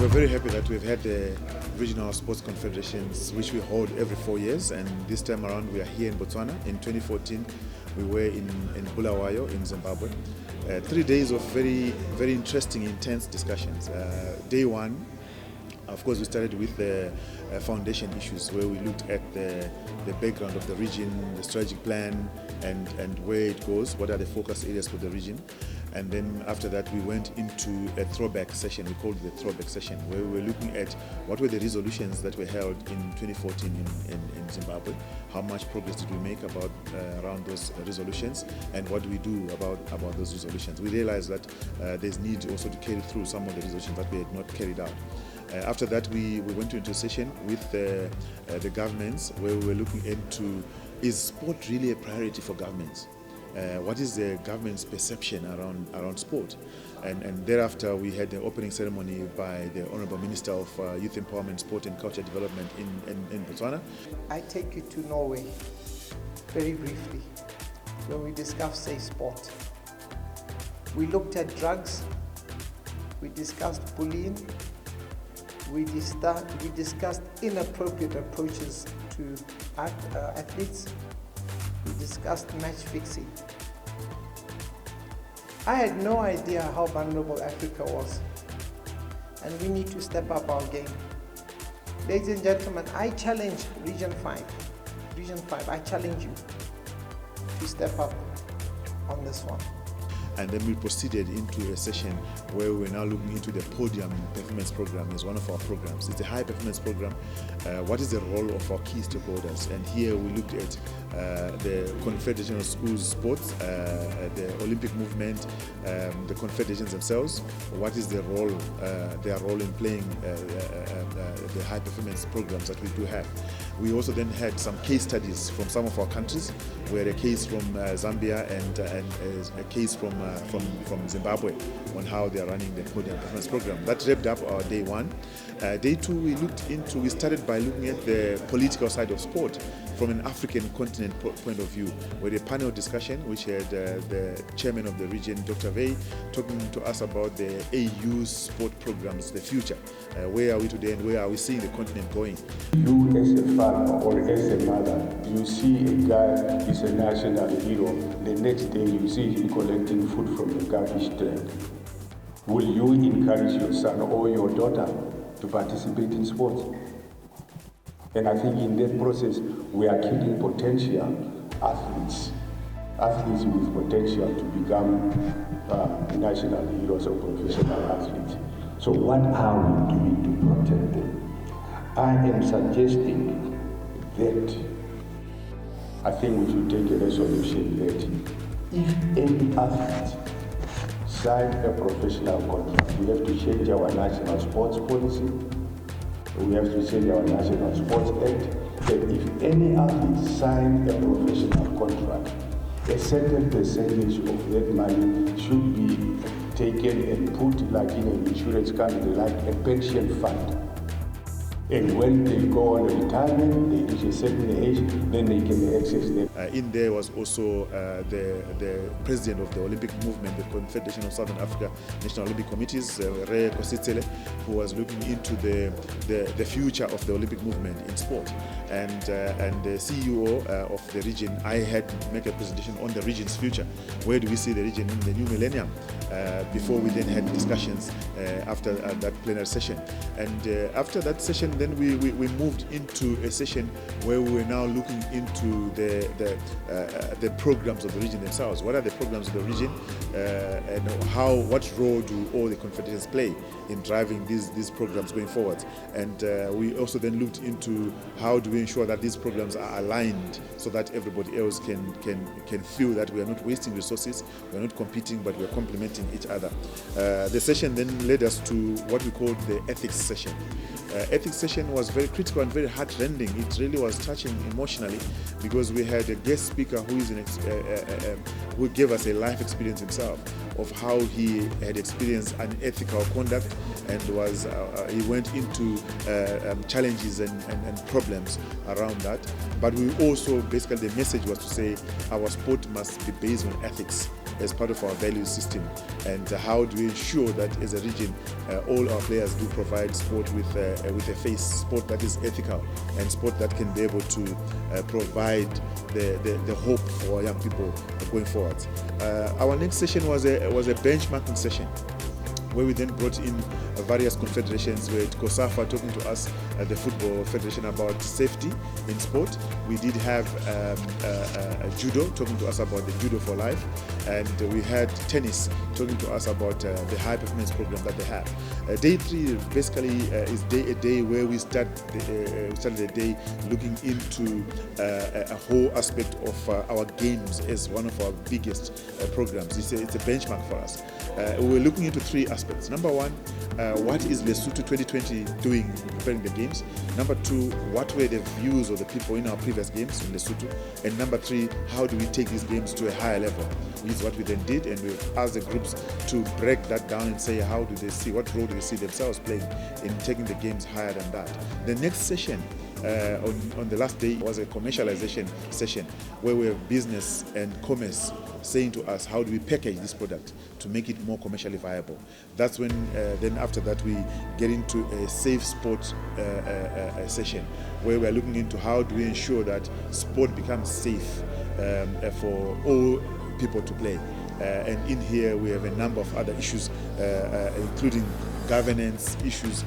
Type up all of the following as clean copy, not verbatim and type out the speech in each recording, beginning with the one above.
very happy that we've had the regional sports confederations, which we hold every 4 years, and this time around we are here in Botswana. In 2014, we were in Bulawayo in Zimbabwe. 3 days of very interesting, intense discussions. Day one, of course, we started with the foundation issues, where we looked at the background of the region, the strategic plan, and where it goes, what are the focus areas for the region. And then after that, we went into a throwback session. We called it the throwback session, where we were looking at what were the resolutions that were held in 2014 in Zimbabwe, how much progress did we make around those resolutions, and what do we do about those resolutions. We realized that there's need also to carry through some of the resolutions that we had not carried out. After that, we went into a session with the governments, where we were looking into, is sport really a priority for governments? What is the government's perception around sport? And thereafter, we had the opening ceremony by the Honorable Minister of Youth Empowerment, Sport and Culture Development in Botswana. I take you to Norway very briefly, when we discussed, say, sport. We looked at drugs, we discussed bullying, we discussed inappropriate approaches to athletes. We discussed match fixing. I had no idea how vulnerable Africa was, and we need to step up our game. Ladies and gentlemen, I challenge Region 5, I challenge you to step up on this one. And then we proceeded into a session where we're now looking into the podium performance program as one of our programs. It's a high performance program. What is the role of our key stakeholders? And here we looked at the Confederation of Schools Sports, the Olympic movement, the confederations themselves. What is their role in playing the high performance programs that we do have? We also then had some case studies from some of our countries. We had a case from Zambia and a case from Zimbabwe on how they are running the podium performance program. That wrapped up our day one. Day two, we started by looking at the political side of sport from an African continent point of view, with a panel discussion which had the chairman of the region, Dr. Vey, talking to us about the AU sport programs, the future. Where are we today and where are we seeing the continent going? You as a father or as a mother, you see a guy is a national hero, the next day you see him collecting food from the garbage truck. Will you encourage your son or your daughter to participate in sports? And I think in that process, we are killing potential athletes with potential to become national heroes or professional athletes. So what are we doing to protect them? I am suggesting that I think we should take a resolution that if any athlete sign a professional contract, we have to change our national sports policy. We have to change our National Sports Act, that if any athlete signs a professional contract, a certain percentage of that money should be taken and put like in an insurance company, like a pension fund. And when they go on retirement, they reach a certain age, then they can access them. In there was also the president of the Olympic movement, the Confederation of Southern Africa National Olympic Committees, Re Kositsele, who was looking into the future of the Olympic movement in sport. And the CEO of the region, I had to make a presentation on the region's future. Where do we see the region in the new millennium? Before we then had discussions after that plenary session. And after that session, then we moved into a session where we were now looking into the programs of the region themselves. What are the programs of the region, and what role do all the confederations play in driving these programs going forward? And we also then looked into how do we ensure that these programs are aligned so that everybody else can feel that we are not wasting resources, we are not competing, but we are complementing each other. The session then led us to what we called the ethics session. Ethics session was very critical and very heart-rending. It really was touching emotionally, because we had a guest speaker who gave us a life experience himself of how he had experienced unethical conduct, and he went into challenges and problems around that. But we also, basically the message was to say our sport must be based on ethics. as part of our value system, and how do we ensure that as a region all our players do provide sport with a face, sport that is ethical, and sport that can be able to provide the hope for our young people going forward. Our next session was a benchmarking session, where we then brought in various confederations, with COSAFA talking to us at the Football Federation about safety in sport. We did have judo talking to us about the Judo for Life, and we had tennis talking to us about the high performance program that they have. Day 3 basically is a day where we started the day looking into a whole aspect of our games as one of our biggest programs. It's a benchmark for us. We're looking into 3 aspects. Number 1, what is Lesotho 2020 doing in preparing the games? Number 2, what were the views of the people in our previous games in Lesotho? And number 3, how do we take these games to a higher level? This is what we then did, and we asked the groups to break that down and say, how do they see, what role do they see themselves playing in taking the games higher than that? The next session on the last day was a commercialization session, where we have business and commerce saying to us, how do we package this product to make it more commercially viable? That's when then after that we get into a safe sport session, where we are looking into how do we ensure that sport becomes safe for all people to play. And in here we have a number of other issues, including governance issues.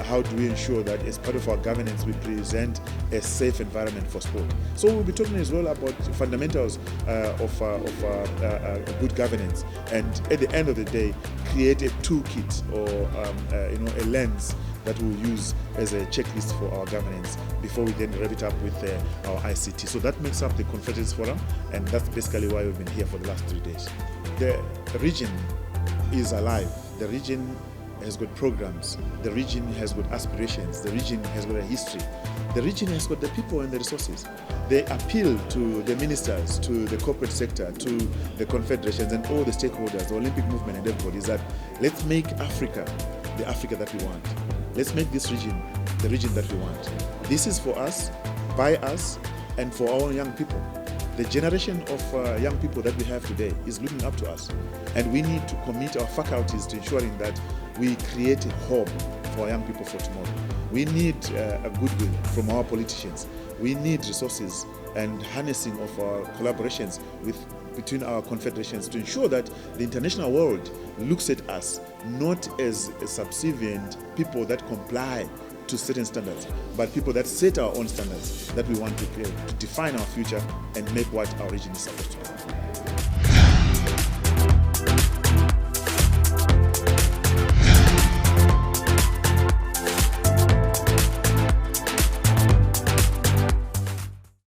How do we ensure that as part of our governance we present a safe environment for sport? So we'll be talking as well about fundamentals of good governance, and at the end of the day create a toolkit or a lens that we'll use as a checklist for our governance before we then wrap it up with our ICT. So that makes up the Confederations Forum, and that's basically why we've been here for the last 3 days. The region is alive. The region has got programs. The region has got aspirations. The region has got a history. The region has got the people and the resources. They appeal to the ministers, to the corporate sector, to the confederations and all the stakeholders, the Olympic movement and everybody, is that let's make Africa the Africa that we want. Let's make this region the region that we want. This is for us, by us, and for our young people. The generation of young people that we have today is looking up to us, and we need to commit our faculties to ensuring that we create a home for our young people for tomorrow. We need a goodwill from our politicians. We need resources and harnessing of our collaborations between our confederations to ensure that the international world looks at us not as subservient people that comply to certain standards, but people that set our own standards that we want to define our future and make what our region is supposed to be.